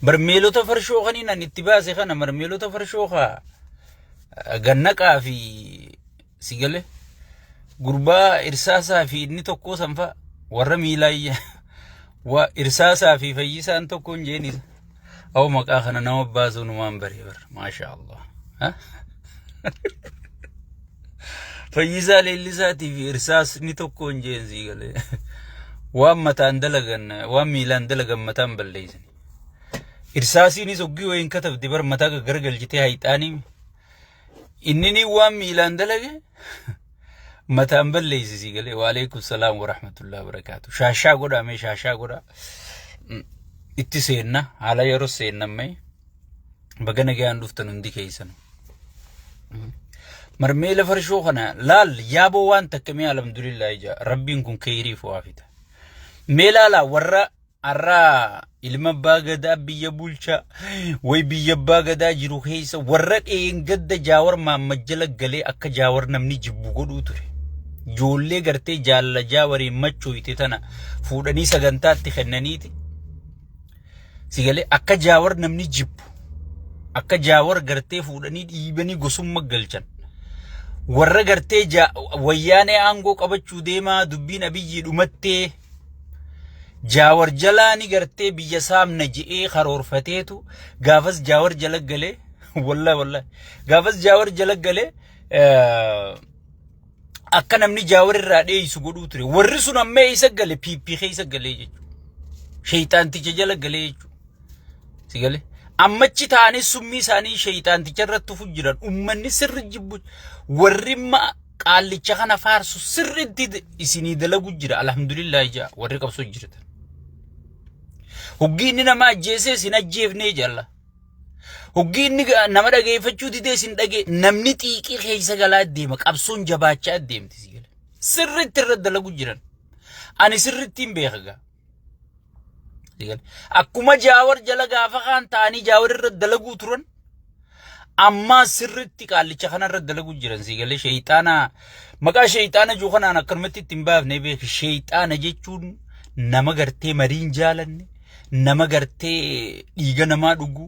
برميلو تفرشو خنينا نتباسي خنا مرميلو تفرشو خا غنقا في سيغله غربا ارساسا في اني توكو سنفا ورميلاي وارساسا في فيسان توكو جيني او مقا خنا نو بازو نمان بريبر ما شاء الله ها فيسا للساتي في ارساس ني توكو جين سيغله وام تاندلغن وام ميلان دلغن متان بليزني ارساسي ني سوغي وين كتب دبر متا غرغل جتي هيطاني انني وام ميلان دلغ متان بليز سيغله وعليكم السلام ورحمه الله وبركاته شاشا غدا مي شاشا غدا اتسينا على يرسينا مي بغنغي اندفتن اندي كيسن مرميل فرشو خنا لال يابو وان تكمي الحمد لله جا ربينكم كيري فوافته ميلالا ورا arra ilma bagada biya bulcha way biya bagada jiru heesa warra gadda jawar ma majjala gale akka jawar namni jibbu godu ture jolle garte jalla jawari macho ite tana fudani sagantaatti kennaniti sigale akka jawar namni jibbu akka jawar garte fudani dibani gosumma galchan warra garte wayane ango qabachu deema dubbin abiyyi dumatte جاور جلاني غرتي بيسام نجئي خرور فتيتو غافز جاور جلق غلي والله غافز جاور جلق غلي اكا نمني جاور الرادي يسغدو تري ورسو نمي يسغلي بي خيس غلي شيطان تي جلق غلي سيغلي امچي تاني سمي ساني شيطان تي جرت فجران امني سر جبو ورما قال لي خنا فارسو سر دي اسني دلغو جرا الحمد لله جا وري قبسو جرت هوغيني نما جيسي سنجيف نيجالا هوغيني نما دغي فچو دي سن دغي نمني تيقي خيسا غلا ديما قبسون جباچا ديم تسيغل سر ترد لغو جيران اني سر تيم بيخغا سيغل اكوما جاور جلغا فخان تاني جاور رد لغو ترون اما سر تي قال خنا رد لغو جيران سيغل شيطانا مقا شيطانا جو خنا انا كرمتي تيمباف نبي شيطانا جيچون نما غرتي مرين جالن nama gartee dhiiga namaa dhugu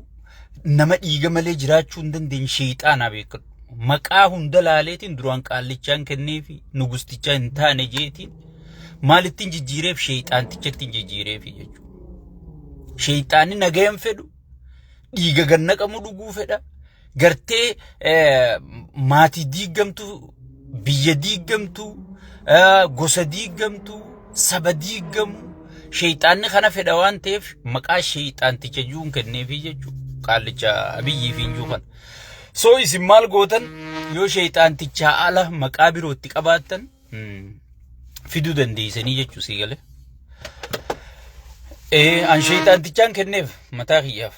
nama dhiiga malee jiraachuu hin dandeenye shayxaana beekadhu maqaa hunda laaleetiin duraan qaallichaan kenneefi nugustichaa hin taane jeetiin maalittiin jijjiireef shayxaantichatti jijjiireef jechuudha shayxaanni nagayaan fedhu dhiiga gannaqamu dhuguu fedha gartee maatii diigamtu biyya diigamtu gosa diigamtu saba diigamu شيطان خنا فدوان تيف مقا شيطان تججون كنيفي ججو قالجا ابي فينجو خن سو اسمال غوتن يو شيطان تجا الله مقابرو تقباتن فيدو دندي سني ججو سيغله ان شيطان تجان كنيف متا خياف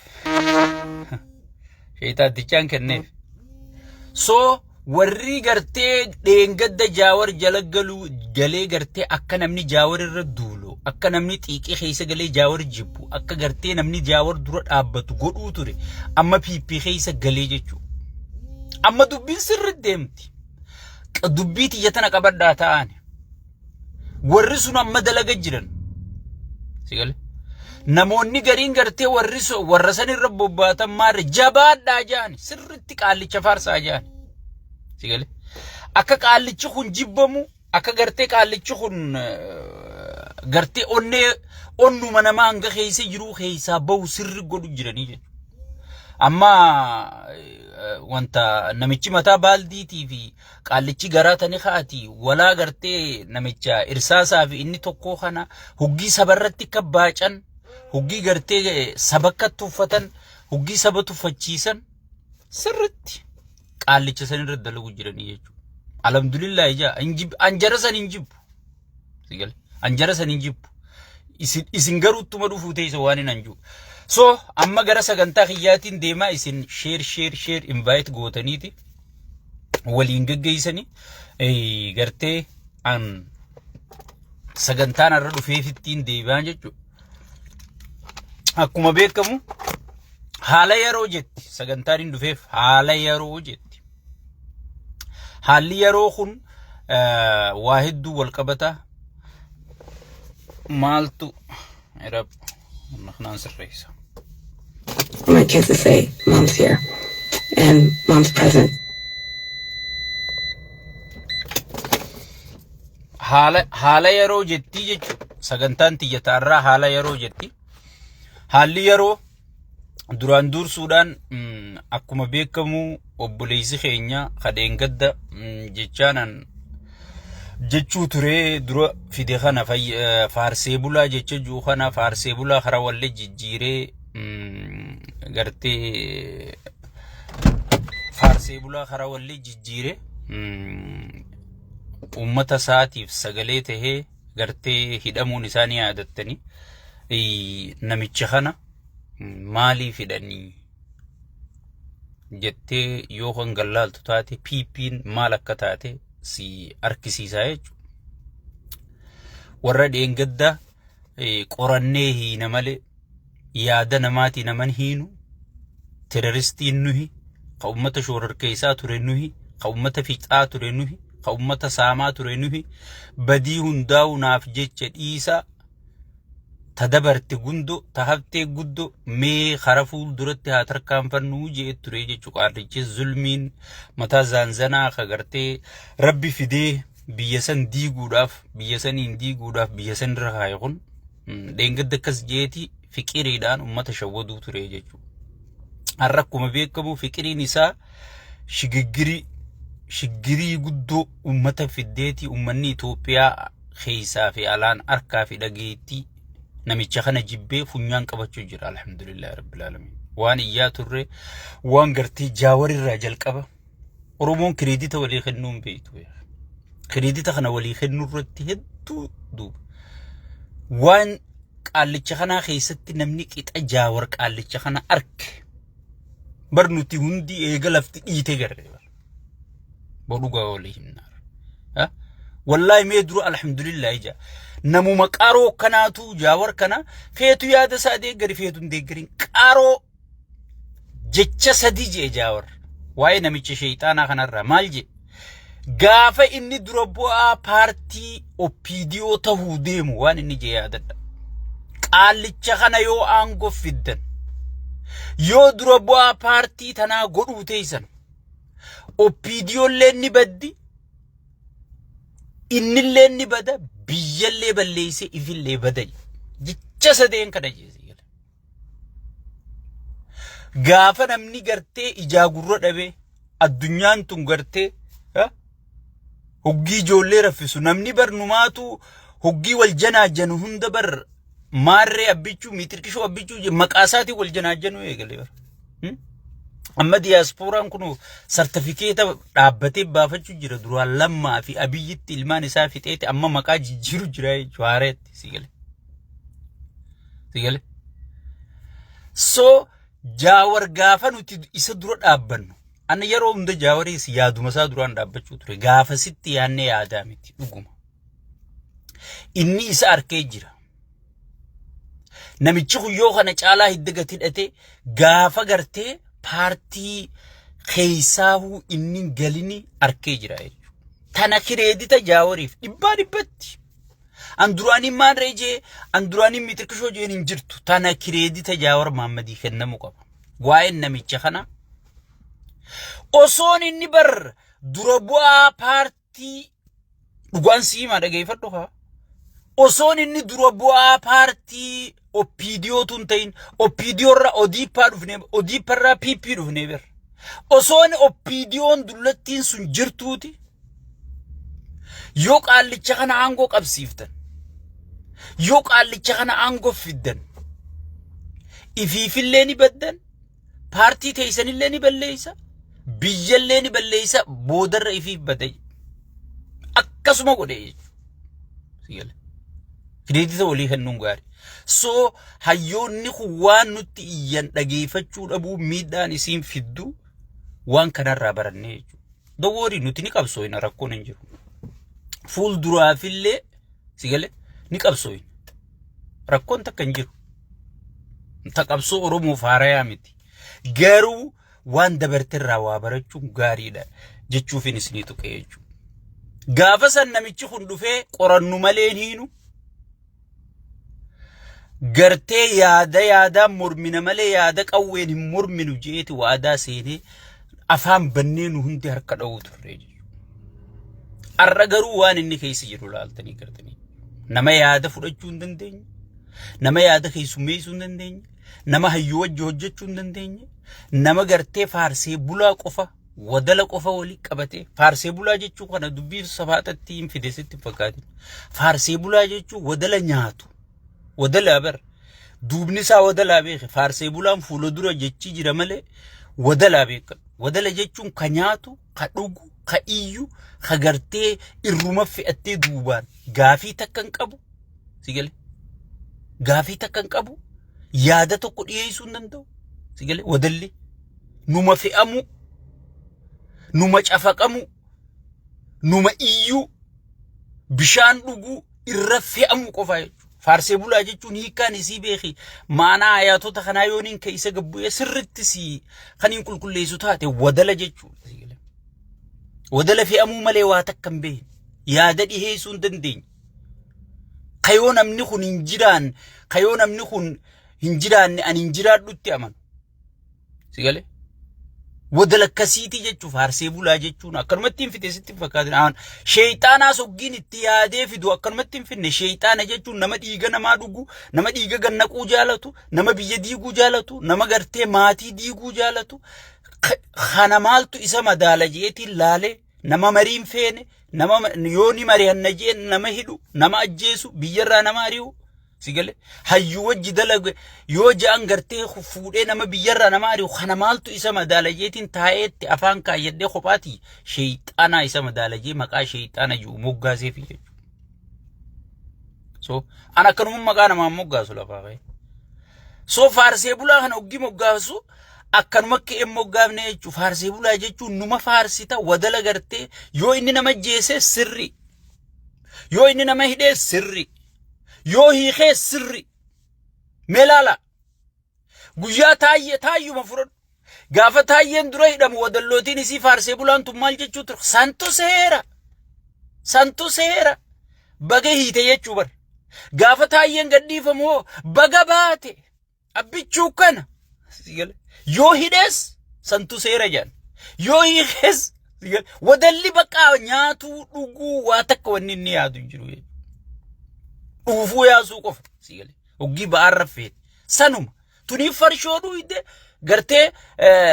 شيطان تجان كنيف سو وري غرتي دنگد جاور جلغلو جلي غرتي اكا نمني جاور الردولو اكا نمني تيقي خيسا غلي جاور جيبو اكا غرتي نمني جاور درو دابتو غدو توري اما بي خيسا غلي جچو اما دوبين سر ديمتي دوبيتي يتنا قبدا تاني ورسو اما دلغ جيرن سيغل نموني غرين غرتي ورسو ورسني ربوباتا مار جباد داجاني سر تقالي چفارسا جاني سيغل اكا قالچ خون جيبمو اكا غرتي قالچ خون غرتي اونو منما انغ خيسي جرو خيسا بو سر غدو جيراني اما وانت نمچي متا بالدي تي في قالچ غراتني خاتي ولا غرتي نمچا ارساسا في اني توكو خنا هوغي سبرتي كباچن هوغي غرتي سبكت فتن هوغي سبتو فچيسن سرتي قالچ سن ردلو جيراني يجو الحمد لله جا انجب انجرسن انجب سيغل انجرسن انجب isin garuuttuma dhufuutee isa waan hin anju so amma gara sagantaa khiyyaatiin deema isin share invite gootaniiti waliin gaggeessani gartee an sagantaan arra dhufeefittiin deebi'an jechuudha akkuma beekamu haala yeroo jetti sagantaan hin dhufeef haala yeroo jetti haalli yeroo kun waa hedduu wal qabata مالتو رب نحن نسريسا want my kids to say, Mom's here and Mom's present. haala yeroo jetti jechu sagantaan tiyyatarraa haala yeroo jetti haalli yeroo duraan dursuudhaan akkuma beekamu obboleessi keenya kadheen gadda jechaanan jechuu ture dura fide kana faarsee bulaa jecha juu kana faarsee bulaa kara walle jijjiiree gartee faarsee bulaa kara walle jijjiiree ummata saatiif sagalee tahee gartee hidhamuun isaanii yaadattanii namicha kana maaliif hidhanii jettee yoo kan gallaaltu taate piipiin maal akka taate si arkisiisaa jechuudha. Warra dheengadda qorannee hiina malee yaada namaatii naman hiinu terroristiin nuhi ka ummata shororkeessaa ture nuhi ka ummata fixaa ture nuhi ka ummata saamaa ture nuhi badii hundaa'u naaf jecha dhiisaa tadabarte gundo tahaftee guddo mee khara fuul duratti haa tarkaanfannuu jee ture jechuu qaarrichi zulmiin mataa zaanzanaa kagartee rabbi fidee biyya san diiguudhaaf biyya saniin diiguudhaaf biyya san irra kaayakun dheengadda akkas jeeti fiqiriidhaan ummata shawwaduu ture jechuu har'a akkuma beekamu fiqiriin isaa shiggirii guddoo ummata fiddeeti ummanni Itoophiyaa keessaa fi alaan harkaa fi dhageetti namicha kana jibbee funyaan qabachuu jira alhamdulillah rabbil alamin waan iyyaa turre waan gartii jaawarirraa jalqaba oromoon kireedita walii kennuun beektu kireedita kana walii kennuu irratti hedduu duuba waan qaallicha kana keessatti namni qixa jaawar qaallicha kana arke barnuti hundi eega lafti dhiite garre boduga walii himnaar wallahi mee duru alhamdulillah ija namu maqaro kanaatu jaawar kana feetu yaada saade gari feetu ndeegrin qaro jecha sadi je jaawar waay namicha shaytaana kanarra maal je gaafa inni dura bu'aa paartii oppiidiyoo tahuu deemu waan inni je yaadadha qaallicha kana yoo aangoo fiddan yoo dura bu'aa paartii tanaa godhuu teeysan oppiidiyoo leenni baddi innillee ni bada biyyallee balleeyse ifillee bada jecha sadeen kana jeesi gaafa namni gartee ijaa gurra dhabe addunyaan tun gartee hoggii ijoollee raffisu namni barnumaatu hoggii wal janaajanu hunda bar maarree abbichuu miitirkishoo abbichuu maqaasaatii wal janaajanu eegale bar amma diyaaspooraan kun sartifikeeta dhaabbatee baafachuu jira duraan lammaa fi abiyyitti ilmaan isaa fixeeti amma maqaa jijjiiru jira jwaareetti sigale so jaawar gaafa nuti isa dura dhaabbannu ana yeroo hunda jaawaris yaaduma isaa duraan dhaabbachuu ture gaafa sitti yaanne yaadaa miti dhuguma inni isa arkee jira namichi kuyyoo kana caalaa hidda gati hidhate gaafa gartee paartii keessaahuu inni galini arkee jira jechuudha. Tana kireedita jaawariif dhibbatti. Anduraanii maan reejee anduraanii miitirkishoo jeen hin jirtu. Tana kireedita jaawar Maammadii kennamu qaba. Waa'een namicha kana osoon inni bar dura bu'aa paartii dhugaan siimaa dhageeffadhu haa. Osoon inni dura bu'aa paartii oppiidiyoo tun ta'in oppiidiyoorra odiippaa dhufnee odiipparraa piippii dhufnee ber osoon oppiidiyoon dullattiin sun jirtuuti yoo qaallicha kana aangoo qabsiiftan yoo qaallicha kana aangoo fiddan ifiifillee ni baddan paartii teessanillee ni balleeysa biyyallee ni balleeysa boodarra ifiif badai akkasuma godhe jechuudha kireedita walii kennuun gaarii so hayyoonni waan nutti iyyan dhageeffachuu dhabuu miidhaan isiin fiddu waan kanarraa barannee jechuudha. Dawoorii nuti ni qabsooyna rakkoon hin jiru. Fuul duraafillee sigale ni qabsooyna. Rakkoon takka hin jiru. Taqabsoo Oromoo faarayaa miti. Garuu waan dabarterraa waa barachuun gaariidha jechuufin isinii tuqee jechuudha. Gaafa san namichi kun dhufee qorannu malee hiinu gartee yaada mormina malee yaada qawween hin morminu jeeti waadaa seenee afaan banneenu hundi harka dha'uu turre jechuudha. Arra garuu waan inni keessa jiru laaltanii gartanii. Nama yaada fudhachuu hin dandeenye, nama yaada keessummeessuu hin dandeenye, nama hayyuu wajji hojjechuu hin dandeenye, nama gartee faarsee bulaa qofa wadala qofa walii qabate. Faarsee bulaa jechuun kana dubbii safaatatti hin fideessitti fakkaatin. Faarsee bulaa jechuun wadala nyaatu. Wadala bar duubni isaa wadala beeke. Faarsee bulaan fuula dura jechii jira malee wadala beeka. Wadala jechuun ka nyaatu, ka dhugu, ka iyyu, ka gartee irruma fe'attee duubaan gaafii takka hin qabu. Sigale gaafii takka hin qabu. Yaada tokko dhiyeessuu hin danda'u. Sigale wadalli numa fe'amu, numa cafaqamu, numa iyyu, bishaan dhuguu irra fe'amu qofa jechuudha. Faarsee bulaa jechuun hiikkaan isii beeki. Maanaa ayyaatota kanaa yooniin keessa gabbu'ee sirritti si kan hin qulqulleessu taate wadala jechuudha. Wadala fe'amuu malee waa takka hin beekne. Yaada dhiheessuu hin dandeenye. Kayoo namni kun hin jiraan, kayoo namni kun hin jiraanne ani hin jiraadhutti amanu. Sigale wadala akkasiiti jechuun faarsee bulaa jechuun akkanumatti hin fiteessitti fakkaatin. Sheeyxaanaa soggiin itti yaadee fidu akkanumatti hin finne. Sheeyxaana jechuun nama dhiiga namaa dhugu, nama dhiiga gannaquu jaalatu, nama biyya diiguu jaalatu, nama gartee maatii diiguu jaalatu. Kana maaltu isa madaala jeetiin laalee nama mariin feene, nama yooni mari'anna jeen nama hidhu, nama ajjeesu, biyyarraa nama ari'u. Sigale hayyuu wajji dalaga yoo ja'an gartee fuudhee nama biyyarraa nama ari'u. Kana maaltu isa madaala jeetiin taa'eetti afaan kaayyadhee kophaati sheeyxaanaa isa madaala jee maqaa sheeyxaana jiru moggaaseefi jechuudha. So an akkanuma maqaa namaa moggaasu lafaa ka'e. So faarsee bulaa kana oggii moggaasu akkanuma ka'ee moggaafne jechuudha. Faarsee bulaa jechuun numa faarsita wadala gartee yoo inni nama jeesee sirri, yoo inni nama hidhee sirri, yoo hiikee sirri. Melala guyyaa taayyuma fudhadhu. Gaafa taayyeen dura hidhamu wadallootiin isii faarsee bulaan tun maal jechuu ture? Santu seera baga hiite jechuu bar. Gaafa taayyeen gadhiifamu baga baate abbichuu kana. Yoo hidhees santu seera jedhan. Yoo hiikees wadalli baqaa nyaatuu dhuguu waa takka wanni inni yaadu hin jiru. Dhuufuu yaasuu qofa. Oggii ba'aan raffeeti. Sanuma tuniif farshoo dhuide gartee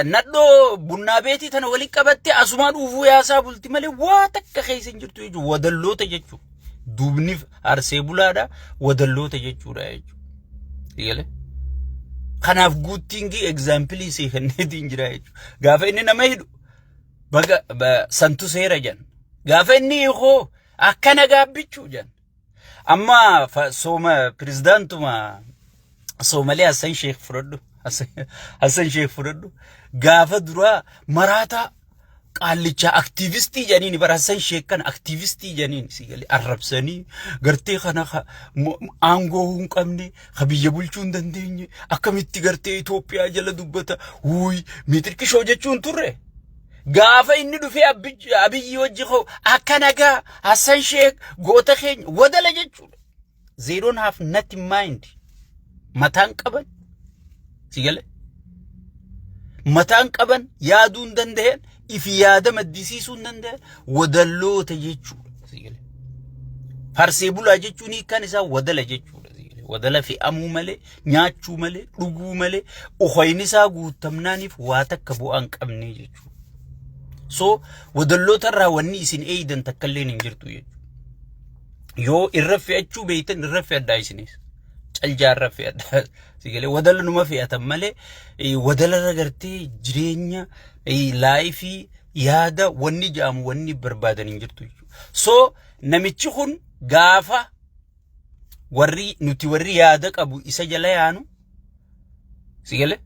nadhoo bunnaa beetii tana waliin qabattee asumaan dhuufuu yaasaa bulti malee waa takka keessa hin jirtu jechuudha. Wadalloota jechuudha. Duubni faarsee bulaadha. Wadalloota jechuudha jechuudha. Kanaaf guuttiingi egzaampilii isii kenneetiin jira jechuudha. Gaafa inni nama hidhu santu seera jedhan. Gaafa inni hiikoo akkana gaabbichuu jedhan. Amma pirezidaantuma Soomalee Hassan Sheekh fudhadhu gaafa duraa maraataa qaallichaa aktiivistii jedhaniin bara Hassan Sheekh kana aktiivistii jedhaniin sigale arrabsanii gartee kana aangoo hin qabne ka biyya bulchuu hin dandeenye akkamitti gartee Itoophiyaa jala dubbata wuuy miitirkishoo jechuun turre. Gaafa inni dhufee abiyyi wajji koo akka nagaa Hassan Sheekh goota keenya wadala jechuudha. They don't have nothing mind. Mataan qaban sigale mataan qaban yaaduu hin danda'an ifi yaada maddisiisuu hin danda'an wadalloota jechuudha. Sigale faarsee bulaa jechuun hiikkaan isaa wadala jechuudha. Wadala fe'amuu malee nyaachuu malee dhuguu malee ukhayni isaa guutamnaaniif waa takka bu'aa hin qabne jechuudha. So wadalloota irraa wanni isin eeydan takka illee hin jirtu jechuudha. Yoo irra fe'achuu beeytan irra fe'addaa isinis. Caljaa irra fe'addaa. Sigale wadala numa fe'atan malee wadala irra gartee jireenya laayifii yaada wanni jaamu wanni barbaadan hin jirtu jechuudha. So namichi kun gaafa nuti warri yaada qabu isa jala yaanu sigale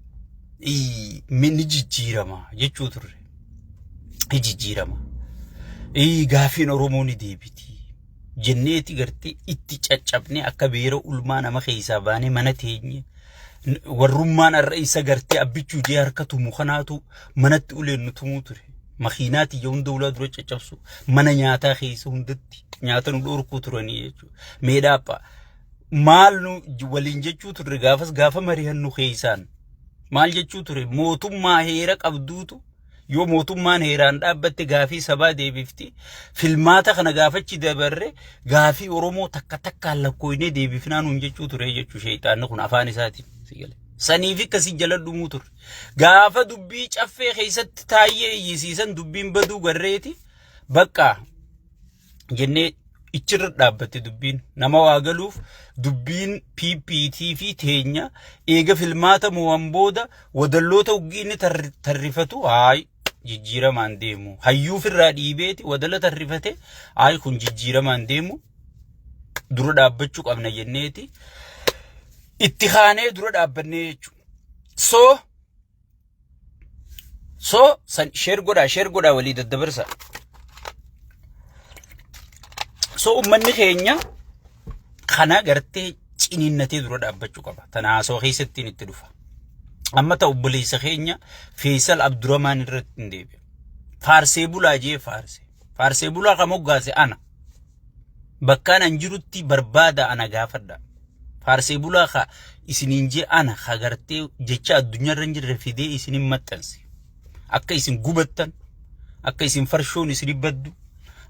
ni jijjiirama jechuu turre. Jijjiirama. Gaafiin Oromoo ni deebiti. Jenneeti gartee itti caccabne akka beera ulmaa nama keessaa baane mana teenye. Warrummaan irra isa gartee abbichuu jee harkatu mukanaatu manatti uleen nutumuu ture. Makiinaati yoo hunda ulaa dura caccabsu mana nyaataa keessa hundatti nyaata nu dhorkuu turanii jechuudha. Meedhaapha maal nu waliin jechuu turre gaafas gaafa mari'annu keessaan maal jechuu ture mootummaa heera qabduutu yoo mootummaan heeraan dhaabbatte gaafii sabaa deebifti filmaata kana gaafachi dabarre gaafii oromoo takka takkaan lakkooynee deebifnaan hun jechuu ture jechuu sheeyxaanni kun afaan isaatiin sigale saniif akkasii jala dhumuu ture gaafa dubbii caffee keessatti taayee iyyisiisan dubbiin baduu garreeti bakka jennee ichirra dhaabbatte dubbiin nama waa galuuf dubbiin PPT fi teenya eega filmaata mo'an booda wadalloota ugiinni tarrifatu haay jijjiiramaan deemu hayyuuf irraa dhiibeeti wadala tarrifate haay kun jijjiiramaan deemu dura dhaabbachuu qabna jenneeti itti haanee dura dhaabbannee jechuudha san share godhaa walii daddabarsa ummanni keenya kana gartee ciniinnatee dura dhaabbachuu qaba tanaasoo keessattiin itti dhufa amma ta'u obboleessa keenya Faisal Abdurrahman irratti hin deebi'e faarsee bulaa jee faarsee bulaa kan moggaase ana bakkaan an jirutti barbaada ana gaafadha faarsee bulaa ka isiniin jee ana ka gartee jecha addunyaarra hin jirre fidee isinin maxxanse akka isin gubattan akka isin farshoon isin baddu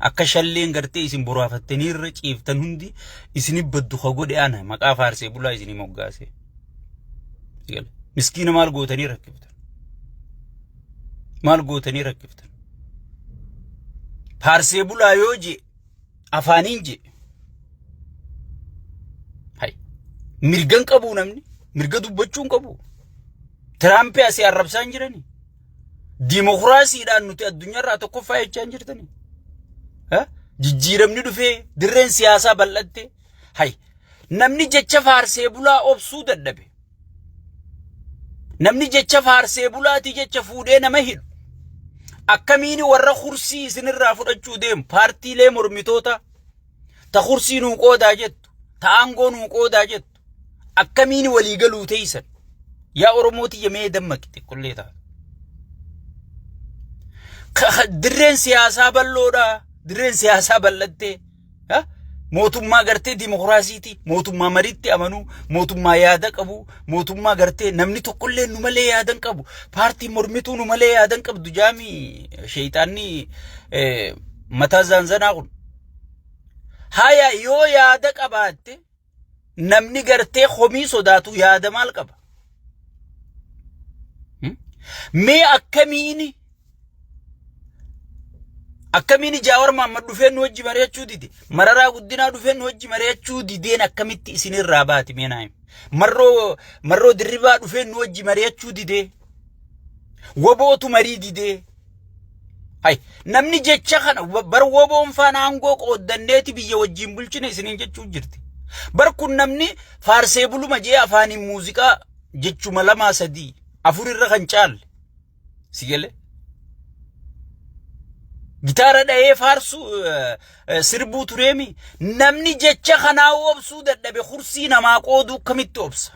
akka shalleen gartee isin boraafattanii irra ciiftan hundi isin baddu ka godhe ana maqaa faarsee bulaa isin moggaase miskiina maal gootanii rakkiftan faarsee bulaa yoo je afaaniin je hay mirgan qabu namni mirga dubbachuun qabu Trump asii arrabsaan jirani dimokiraasiidhaan nuti addunyaarraa tokkoffaa jechaan jirtani jijjiiramni dhufee dirreen siyaasaa bal'atte hay namni jecha faarsee bulaa obsuu dadhabe namni jecha faarsee bulaati jecha fuudhee nama hidhu akkamiin warra kursii isinirraa fudhachuu deemu paartiilee mormitoota ta kursii nuu qoodaa jettu ta aangoo nuu qoodaa jettu akkamiin walii galuu teeysan yaa oromooti yemee dammaqite kullee ta'a dirreen siyaasaa bal'oodha dirreen siyaasaa bal'atte mootummaa gartee dimokiraasiiti mootummaa mariitti amanu mootummaa yaada qabu mootummaa gartee namni tokkollee nu malee yaadan qabu paartii mormituu nu malee yaadan qabdu jaami sheeyxaanni mataa zanzanaa kun haya yoo yaada qabaatte namni gartee khomii sodaatu yaada maal qaba mee akkamiin Jawaar Mohammad dhufeen wajji mari'achuu dide Mararaa Guddinaa dhufeen wajji mari'achuu dideen akkamitti isinirraa baati meenaayim marroo dirribaa dhufeen wajji mari'achuu dide wobootu marii dide hay namni jecha kana bar woboon faana aangoo qooddanneeti biyya wajjiin bulchine isiniin jechuu jirti bar kun namni faarsee buluma jee afaaniin muuziqaa jechuma 2 3 4 irra kan caalle sigale gitaara dha'ee faarsu sirbuu tureemi namni jecha kanaa obsuu dadhabe kursii namaa qooduu kamitti obsa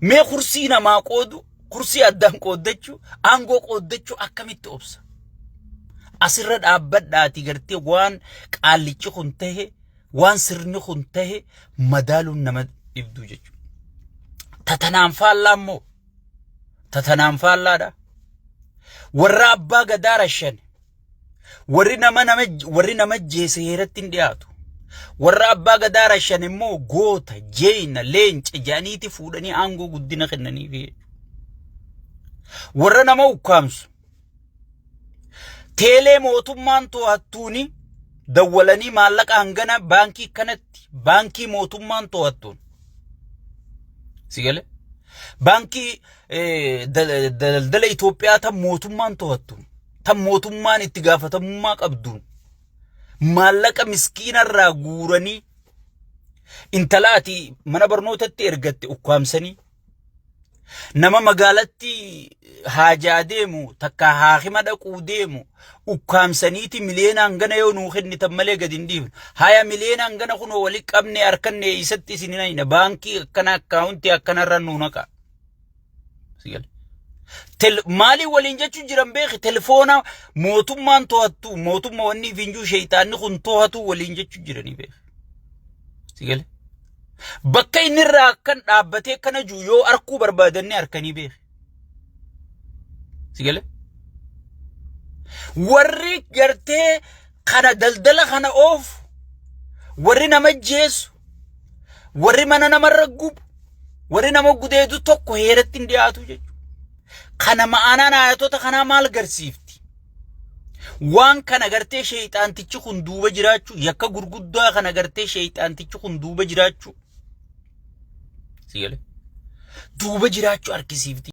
mee kursii namaa qoodu kursii addaan qooddachuu aangoo qooddachuu akkamitti obsa asirra dhaabbadhaati gartee waan qaallichi kun tahe waan sirni kun tahe madaaluun nama dhibduu jechuudha tatanaan faallaadha warra abbaa gadaa rashan warri nama jeese heeratti hin dhiyaatu warra abbaa gadaa rashan immoo goota jeena leenca jaaniiti fuudhanii aangoo guddina kennaniif warra nama ukkaamsu teelee mootummaan to'attuuni dawwalanii maallaqa hangana baankii kanatti baankii mootummaan to'attuun sigale baankii daldala Itoophiyaa tan mootummaan to'attuun tan mootummaan itti gaafatamummaa qabduun maallaqa miskiinarraa guuranii intalaati mana barnootatti ergatte ukkaamsanii nama magaalatti haajaa deemu takka haakima dhaquu deemu ukkaamsaniiti miliyeenaan gana yoo nuu kennitan malee gad hin dhiifne haya miliyeenaan gana kunoo wali qabne harkanne isatti isinina baankii akkana akkaawuntii akkanarra nuu naqa maali waliin jechuun jiran beeki telefoona mootummaan to'attu mootummaa wanni finjuu sheeyxaanni kun to'atu waliin jechuun jiranii beeki sigale bakka inni irraa kan dhaabbatee kana juu yoo arkuu barbaadanne arkanii beek sigale warri gartee kana daldala kana oof warri nama jeesu warri mana nama raggubu warri nama gudeedu tokko heeratti hin dhiyaatu jechuudha kana ma'aanaan ayatoota kanaa maal garsiifti waan kana gartee shayxaantichi kun duuba jiraachuu yakka gurguddaa kana gartee shayxaantichi kun duuba jiraachuu sigale duuba jiraachuu argisiifti